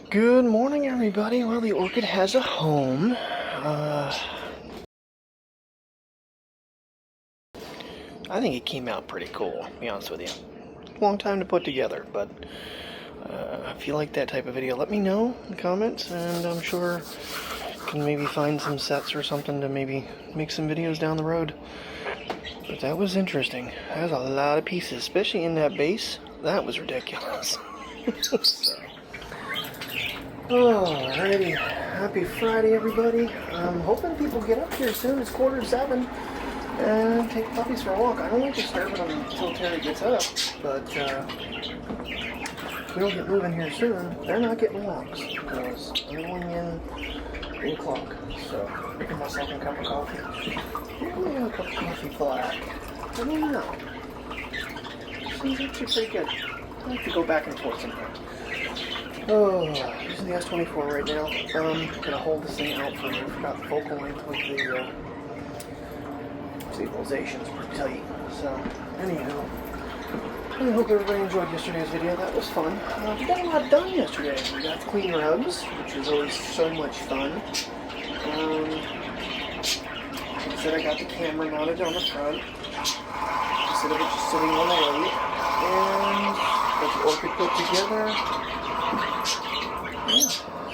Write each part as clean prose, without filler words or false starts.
Good morning, everybody. Well, the Orchid has a home. I think it came out pretty cool, to be honest with you. Long time to put together, but if you like that type of video, let me know in the comments, and I'm sure I can maybe find some sets or something to maybe make some videos down the road. But that was interesting. That was a lot of pieces, especially in that base. That was ridiculous. So. Alrighty, happy Friday, everybody. I'm hoping people get up here soon. It's 6:45 and take puppies for a walk. I don't like disturbing them until Terry gets up, but if we don't get moving here soon, they're not getting walks because I'm going in 3 o'clock. So, making myself a cup of coffee. Maybe a cup of coffee black. I don't know. Seems actually pretty good. I like to go back and forth sometimes. Oh, using the S24 right now. Gonna hold this thing out for me. I forgot the focal length with the stabilization's pretty tight. So, anyhow, I hope everybody enjoyed yesterday's video. That was fun. We got a lot done yesterday. We got to clean rugs, which is always so much fun. Like I said, I got the camera mounted on the front instead of it just sitting on the right, and got the Orchid put together. Yeah,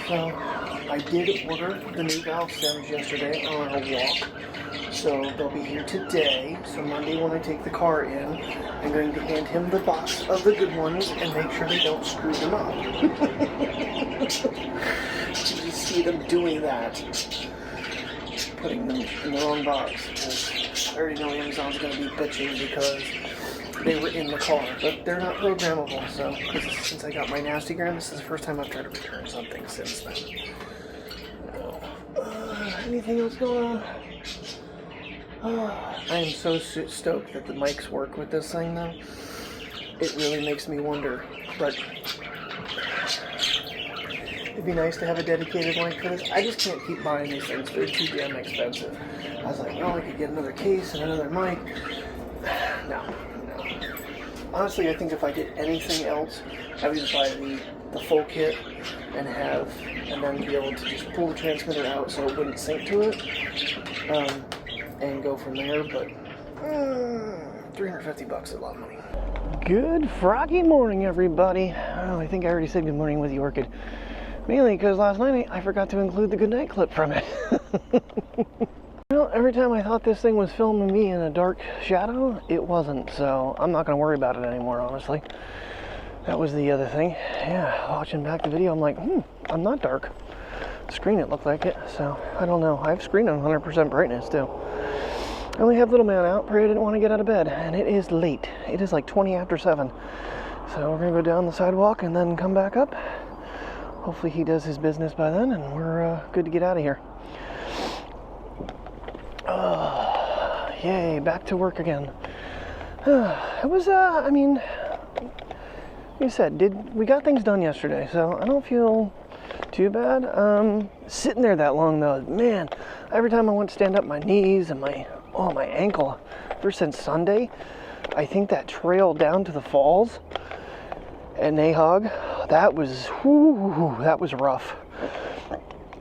so I did order the new valve stems yesterday on our walk, so they'll be here today. So Monday when I take the car in, I'm going to hand him the box of the good ones and make sure they don't screw them up. You see them doing that, putting them in the wrong box. I already know Amazon's going to be bitching because they were in the car, but they're not programmable, so since I got my nasty gram, this is the first time I've tried to return something since then. Anything else going on? I am so stoked that the mics work with this thing, though. It really makes me wonder, but it'd be nice to have a dedicated mic for this. I just can't keep buying these things. They're too damn expensive. I was like, oh, I could get another case and another mic. No. Honestly, I think if I did anything else, I would just buy the full kit and then be able to just pull the transmitter out so it wouldn't sync to it, and go from there. But $350 is a lot of money. Good froggy morning, everybody. Oh, I think I already said good morning with the Orchid, mainly because last night I forgot to include the goodnight clip from it. Well, every time I thought this thing was filming me in a dark shadow, it wasn't, so I'm not going to worry about it anymore, honestly. That was the other thing. Yeah, watching back the video, I'm like, I'm not dark. Screen, it looked like it, so I don't know. I have screen on 100% brightness, too. I only have little man out. Prairie didn't want to get out of bed, and it is late. It is like 20 after 7. So we're going to go down the sidewalk and then come back up. Hopefully he does his business by then, and we're good to get out of here. Yay, back to work again. It was, I mean, like I said, we got things done yesterday, so I don't feel too bad. Sitting there that long, though, man, every time I went to stand up, my knees and my ankle, ever since Sunday, I think that trail down to the falls at Nahog, that was rough.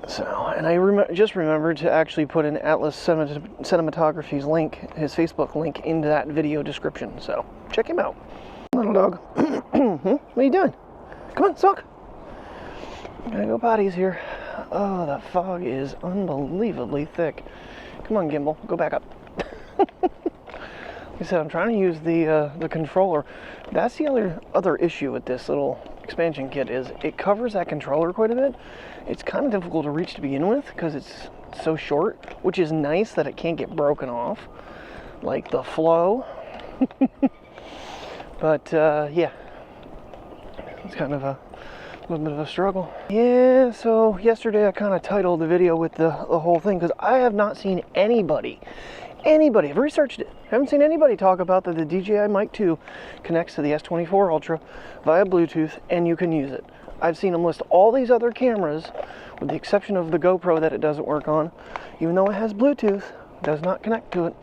So, and I just remembered to actually put in Atlas Cinematography's link, his Facebook link, into that video description. So, check him out. Little dog. What are you doing? Come on, Sock. Gotta go potties here. Oh, the fog is unbelievably thick. Come on, Gimbal. Go back up. Like I said, I'm trying to use the controller. That's the other issue with this little expansion kit is it covers that controller quite a bit. It's kind of difficult to reach to begin with because it's so short, which is nice that it can't get broken off like the Flow. But yeah, it's kind of a little bit of a struggle. Yeah, so yesterday I kind of titled the video with the whole thing because I have not seen anybody, I've researched it, haven't seen anybody talk about that the DJI Mic 2 connects to the S24 Ultra via Bluetooth and you can use it. I've seen them list all these other cameras, with the exception of the GoPro that it doesn't work on. Even though it has Bluetooth, it does not connect to it.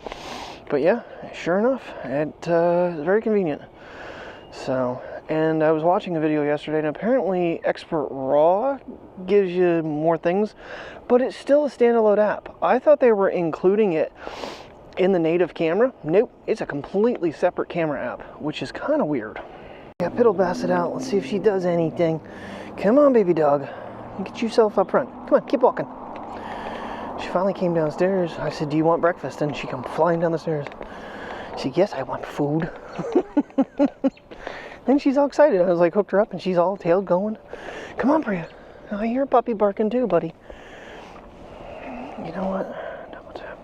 But yeah, sure enough, it's very convenient. So, and I was watching a video yesterday, and apparently Expert Raw gives you more things, but it's still a standalone app. I thought they were including it in the native camera. Nope, it's a completely separate camera app, which is kind of weird. Yeah, Piddle Basset out. Let's see if she does anything. Come on, baby dog. Get yourself up front. Come on, keep walking. She finally came downstairs. I said, do you want breakfast? And she come flying down the stairs. She said, yes, I want food. Then she's all excited. I was like, hooked her up, and she's all tailed going. Come on, Priya. Oh, I hear a puppy barking too, buddy. You know what? Double tap.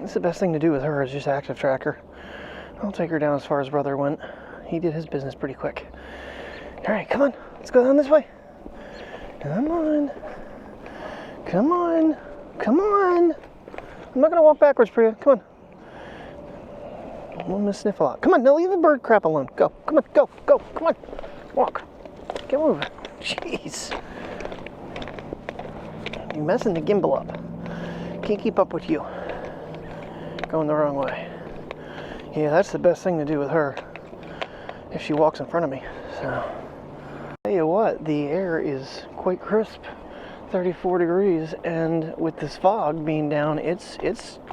It's the best thing to do with her is just active tracker. I'll take her down as far as brother went. He did his business pretty quick. All right, come on. Let's go down this way. Come on. Come on. Come on. I'm not going to walk backwards, Priya. Come on. I'm going to sniff a lot. Come on, now leave the bird crap alone. Go. Come on, go, go. Come on. Walk. Get moving. Jeez. You're messing the gimbal up. Can't keep up with you. Going the wrong way. Yeah, that's the best thing to do with her. If she walks in front of me. So, tell you what, the air is quite crisp. 34 degrees, and with this fog being down, it's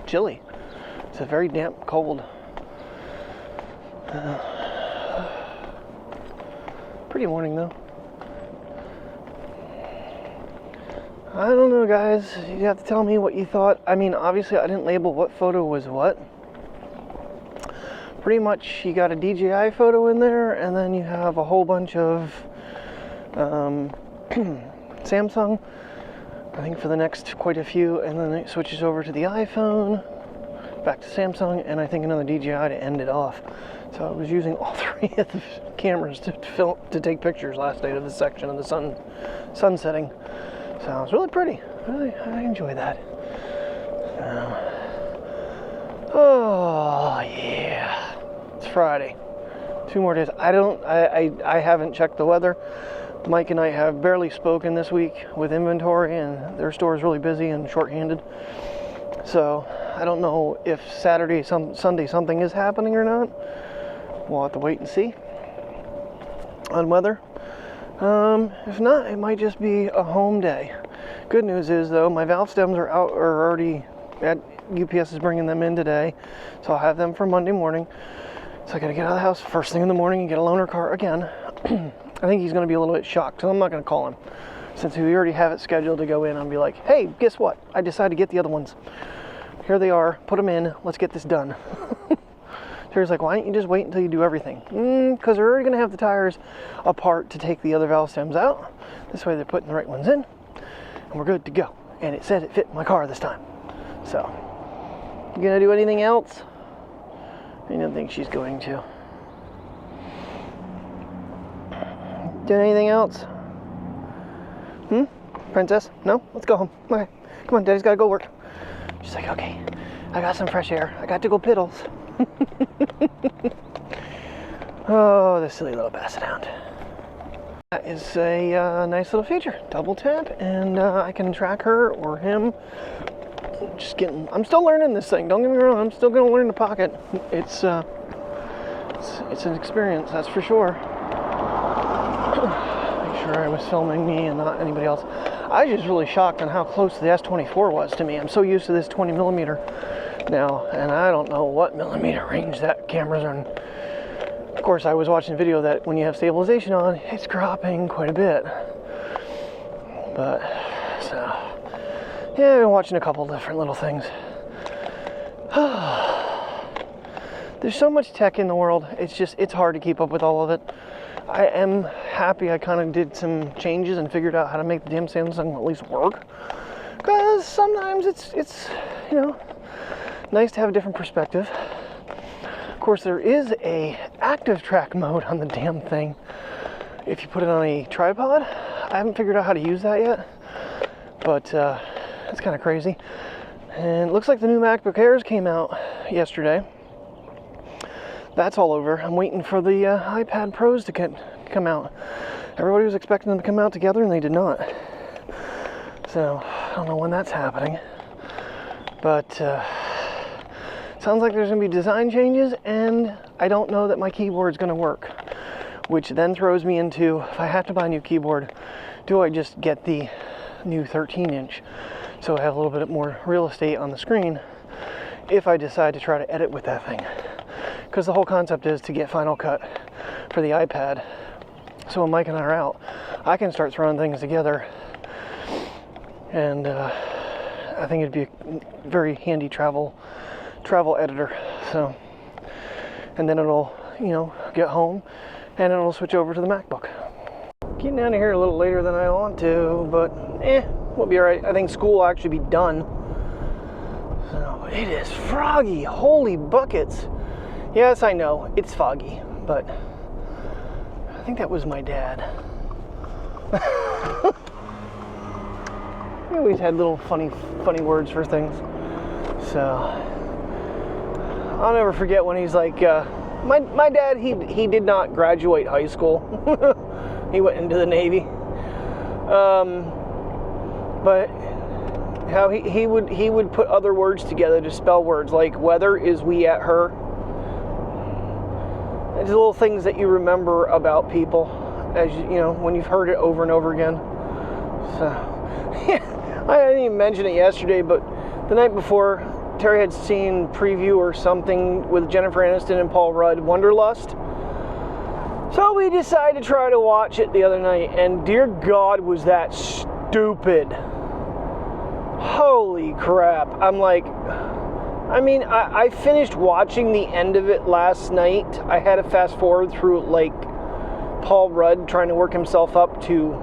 chilly. It's a very damp cold. Pretty morning though. I don't know, guys. You have to tell me what you thought. I mean, obviously I didn't label what photo was what. Pretty much you got a DJI photo in there, and then you have a whole bunch of Samsung, I think, for the next quite a few, and then it switches over to the iPhone, back to Samsung, and I think another DJI to end it off. So I was using all three of the cameras to take pictures last night of the section of the sun setting. So it was really pretty. I enjoy that. Oh yeah, it's Friday. 2 more days. I haven't checked the weather. Mike and I have barely spoken this week with inventory, and their store is really busy and short-handed. So I don't know if Saturday, Sunday something is happening or not. We'll have to wait and see on weather. If not, it might just be a home day. Good news is though, my valve stems are already at UPS is bringing them in today, so I'll have them for Monday morning. So I gotta get out of the house first thing in the morning and get a loaner car again. I think he's going to be a little bit shocked, so I'm not going to call him. Since we already have it scheduled to go in, I'll be like, hey, guess what? I decided to get the other ones. Here they are. Put them in. Let's get this done. Terry's like, why don't you just wait until you do everything? Because they're already going to have the tires apart to take the other valve stems out. This way they're putting the right ones in, and we're good to go. And it said it fit my car this time. So, you going to do anything else? I don't think she's going to. Doing anything else? Princess? No? Let's go home. Okay. Come on, Daddy's gotta go work. She's like, okay, I got some fresh air. I got to go piddles. Oh, the silly little basset hound. That is a nice little feature. Double tap, and I can track her or him. I'm still learning this thing. Don't get me wrong. I'm still gonna learn to pocket. It's an experience, that's for sure. Make sure I was filming me and not anybody else. I was just really shocked on how close the S24 was to me. I'm so used to this 20mm now, and I don't know what millimeter range that camera's on. Of course, I was watching a video that when you have stabilization on, it's cropping quite a bit. But, so, yeah, I've been watching a couple different little things. There's so much tech in the world, it's hard to keep up with all of it. I am happy I kind of did some changes and figured out how to make the damn Samsung at least work. Because sometimes it's you know, nice to have a different perspective. Of course, there is a active track mode on the damn thing if you put it on a tripod. I haven't figured out how to use that yet, but it's kind of crazy. And it looks like the new MacBook Airs came out yesterday. That's all over. I'm waiting for the iPad Pros to come out. Everybody was expecting them to come out together, and they did not. So, I don't know when that's happening. But sounds like there's going to be design changes, and I don't know that my keyboard's going to work, which then throws me into, if I have to buy a new keyboard, do I just get the new 13-inch so I have a little bit more real estate on the screen if I decide to try to edit with that thing? Because the whole concept is to get Final Cut for the iPad, so when Mike and I are out, I can start throwing things together, and I think it'd be a very handy travel editor. So, and then it'll, you know, get home and it'll switch over to the MacBook. Getting out of here a little later than I want to, but we'll be all right. I think school will actually be done. So it is froggy, holy buckets. Yes, I know it's foggy, but I think that was my dad. We always had little funny words for things. So I'll never forget when he's like, my dad, he did not graduate high school. He went into the Navy. But how he would put other words together to spell words, like weather is we at her. It's little things that you remember about people, as you know, when you've heard it over and over again. So yeah, I didn't even mention it yesterday, but the night before, Terry had seen preview or something with Jennifer Aniston and Paul Rudd, Wanderlust. So we decided to try to watch it the other night, and dear God, was that stupid. Holy crap. I'm like, I mean, I finished watching the end of it last night. I had to fast forward through, like, Paul Rudd trying to work himself up to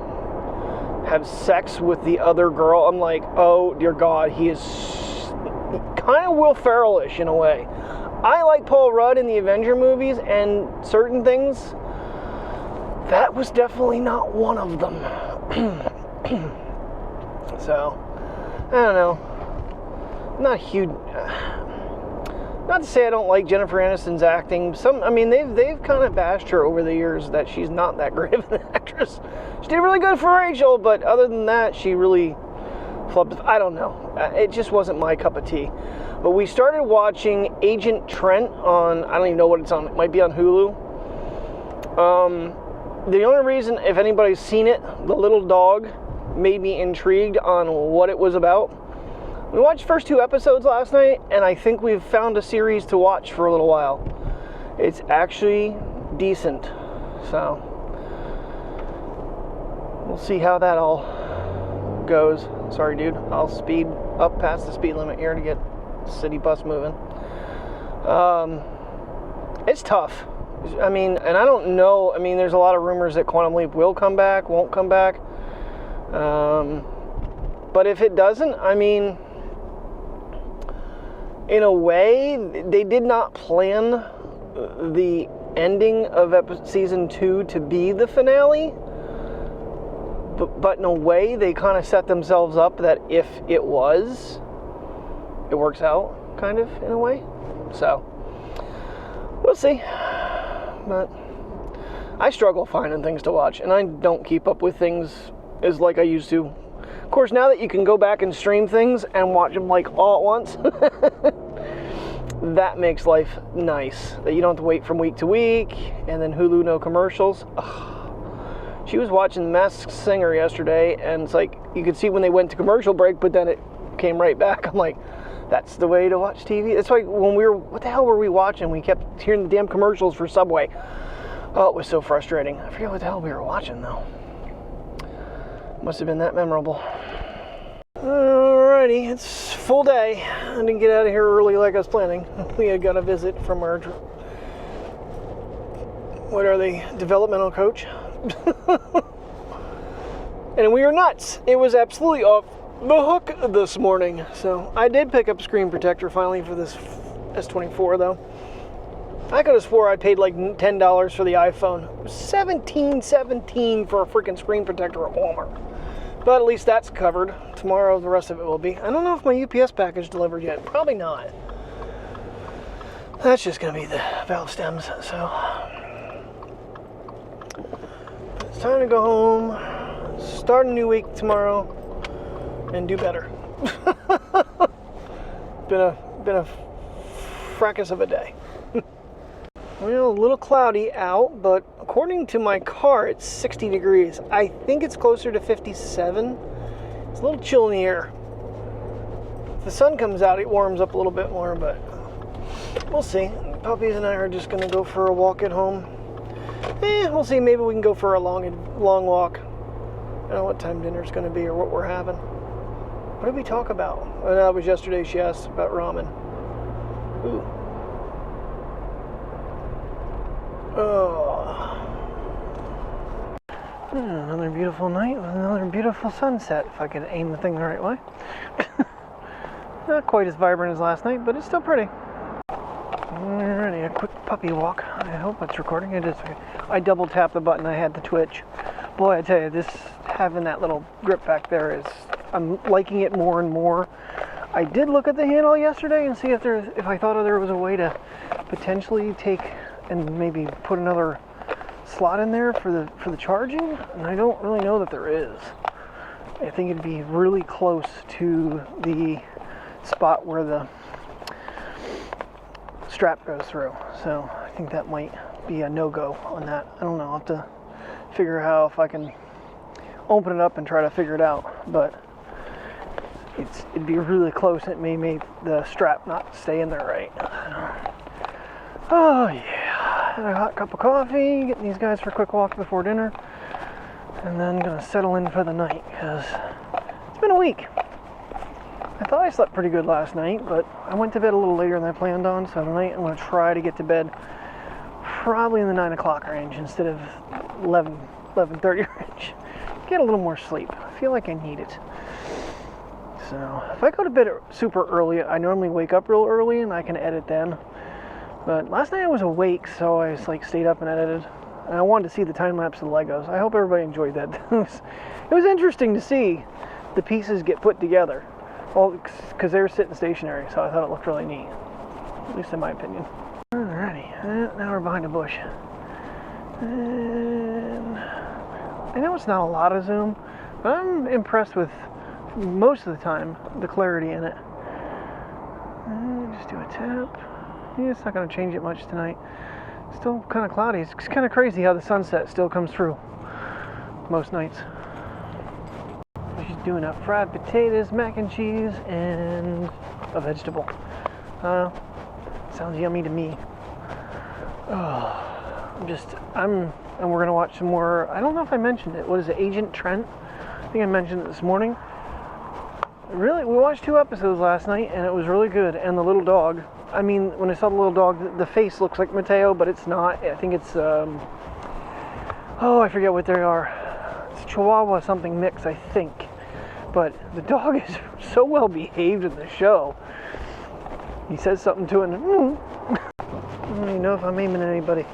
have sex with the other girl. I'm like, oh, dear God, he is kind of Will Ferrell-ish in a way. I like Paul Rudd in the Avenger movies and certain things. That was definitely not one of them. So, I don't know. Not huge. Not to say I don't like Jennifer Aniston's acting. I mean, they've kind of bashed her over the years that she's not that great of an actress. She did really good for Rachel, but other than that, she really flubbed. I don't know. It just wasn't my cup of tea. But we started watching Agent Trent on, I don't even know what it's on. It might be on Hulu. The only reason, if anybody's seen it, the little dog made me intrigued on what it was about. We watched the first 2 episodes last night, and I think we've found a series to watch for a little while. It's actually decent, so we'll see how that all goes. Sorry, dude. I'll speed up past the speed limit here to get the city bus moving. It's tough. I mean, and I don't know. I mean, there's a lot of rumors that Quantum Leap will come back, won't come back. But if it doesn't, I mean, in a way, they did not plan the ending of season 2 to be the finale. But in a way, they kind of set themselves up that if it was, it works out, kind of, in a way. So, we'll see. But I struggle finding things to watch, and I don't keep up with things as like I used to. Of course, now that you can go back and stream things and watch them like all at once, that makes life nice. That you don't have to wait from week to week, and then Hulu no commercials. Ugh. She was watching The Masked Singer yesterday, and it's like you could see when they went to commercial break, but then it came right back. I'm like, that's the way to watch TV. It's like when we were, what the hell were we watching? We kept hearing the damn commercials for Subway. Oh, it was so frustrating. I forget what the hell we were watching though. Must have been that memorable. Alrighty, it's full day. I didn't get out of here early like I was planning. We had got a visit from our, what are they, developmental coach. And we were nuts. It was absolutely off the hook this morning. So I did pick up a screen protector finally for this S24 though. I could have swore I paid like $10 for the iPhone. $17.17 for a freaking screen protector at Walmart. But at least that's covered. Tomorrow the rest of it will be. I don't know if my UPS package delivered yet. Probably not. That's just going to be the valve stems. So it's time to go home, start a new week tomorrow, and do better. been a fracas of a day. Well, a little cloudy out, but according to my car, it's 60 degrees. I think it's closer to 57. It's a little chill in the air. If the sun comes out, it warms up a little bit more, but we'll see. Puppies and I are just going to go for a walk at home. We'll see. Maybe we can go for a long walk. I don't know what time dinner's going to be or what we're having. What did we talk about? Oh, that was yesterday. She asked about ramen. Ooh. Oh. Another beautiful night with another beautiful sunset, if I can aim the thing the right way. Not quite as vibrant as last night, but it's still pretty. Alrighty, a quick puppy walk. I hope it's recording. It is. I double tapped the button. I had the twitch. Boy, I tell you, this having that little grip back there is, I'm liking it more and more. I did look at the handle yesterday and see if I thought there was a way to potentially take and maybe put another slot in there for the charging, and I don't really know that there is. I think it'd be really close to the spot where the strap goes through, so I think that might be a no-go on that. I don't know. I'll have to figure out if I can open it up and try to figure it out, but it'd be really close. It may make the strap not stay in there right. Oh yeah, had a hot cup of coffee, getting these guys for a quick walk before dinner, and then gonna settle in for the night because it's been a week. I thought I slept pretty good last night, but I went to bed a little later than I planned on, so tonight I'm gonna try to get to bed probably in the 9 o'clock range instead of 11:30 range. Get a little more sleep. I feel like I need it. So if I go to bed super early, I normally wake up real early and I can edit then. But last night I was awake, so I just stayed up and edited. And I wanted to see the time lapse of the Legos. I hope everybody enjoyed that. It was interesting to see the pieces get put together. Well, because they were sitting stationary, so I thought it looked really neat. At least in my opinion. Alrighty, now we're behind a bush. And I know it's not a lot of zoom, but I'm impressed with, most of the time, the clarity in it. And just do a tap. Yeah, it's not going to change it much tonight. Still kind of cloudy. It's kind of crazy how the sunset still comes through most nights. She's doing up fried potatoes, mac and cheese, and a vegetable. Sounds yummy to me. Oh, and we're going to watch some more. I don't know if I mentioned it. What is it, Agent Trent? I think I mentioned it this morning. Really, we watched 2 episodes last night, and it was really good. And the little dog. I mean, when I saw the little dog, the face looks like Mateo, but it's not. I think it's, I forget what they are. It's Chihuahua something mix, I think. But the dog is so well behaved in the show. He says something to him. I don't even know if I'm aiming at anybody.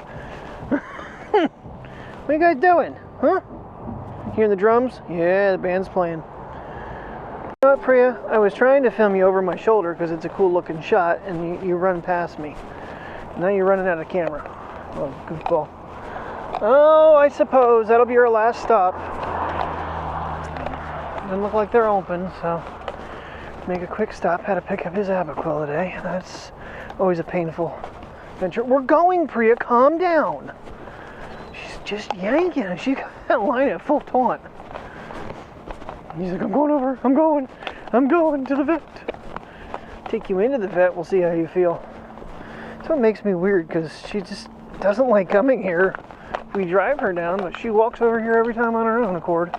What are you guys doing? Huh? Hearing the drums? Yeah, the band's playing. You know what, Priya? I was trying to film you over my shoulder because it's a cool looking shot, and you run past me. Now you're running out of camera. Oh, goofball. Oh, I suppose that'll be our last stop. Doesn't look like they're open, so make a quick stop. Had to pick up his Abaquil today. That's always a painful venture. We're going, Priya. Calm down. She's just yanking, and she got that line at full taunt. He's like, I'm going over. I'm going to the vet. Take you into the vet. We'll see how you feel. That's what makes me weird, because she just doesn't like coming here. We drive her down, but she walks over here every time on her own accord.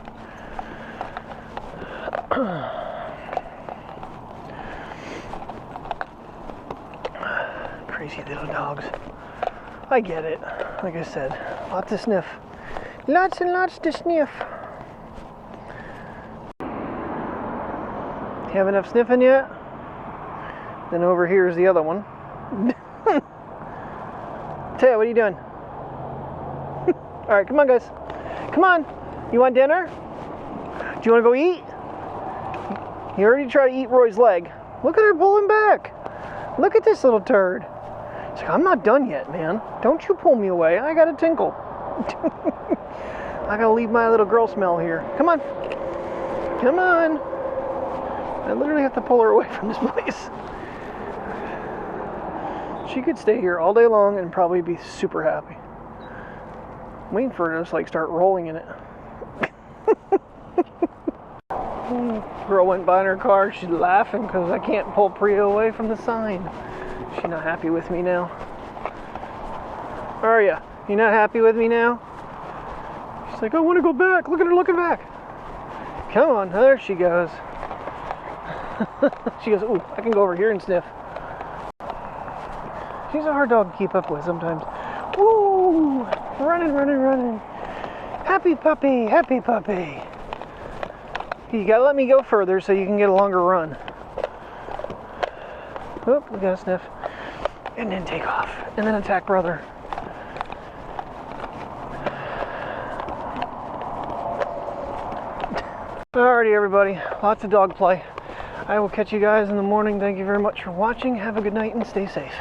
Crazy little dogs. I get it. Like I said, lots to sniff. Lots and lots to sniff. Have enough sniffing yet? Then over here is the other one. Taya, what are you doing? Alright, come on guys. Come on. You want dinner? Do you want to go eat? You already tried to eat Roy's leg. Look at her pulling back. Look at this little turd. She's like, I'm not done yet, man. Don't you pull me away. I gotta tinkle. I gotta leave my little girl smell here. Come on. Come on. I literally have to pull her away from this place. She could stay here all day long and probably be super happy. I'm waiting for her to just like start rolling in it. Girl went by in her car. She's laughing because I can't pull Priya away from the sign. She's not happy with me now. Are ya? You not happy with me now? She's like, I want to go back. Look at her looking back. Come on, there she goes. She goes, ooh, I can go over here and sniff. She's a hard dog to keep up with sometimes. Ooh, running, running, running. Happy puppy, happy puppy. You gotta let me go further so you can get a longer run. Oh, we gotta sniff. And then take off. And then attack brother. Alrighty, everybody. Lots of dog play. I will catch you guys in the morning. Thank you very much for watching. Have a good night and stay safe.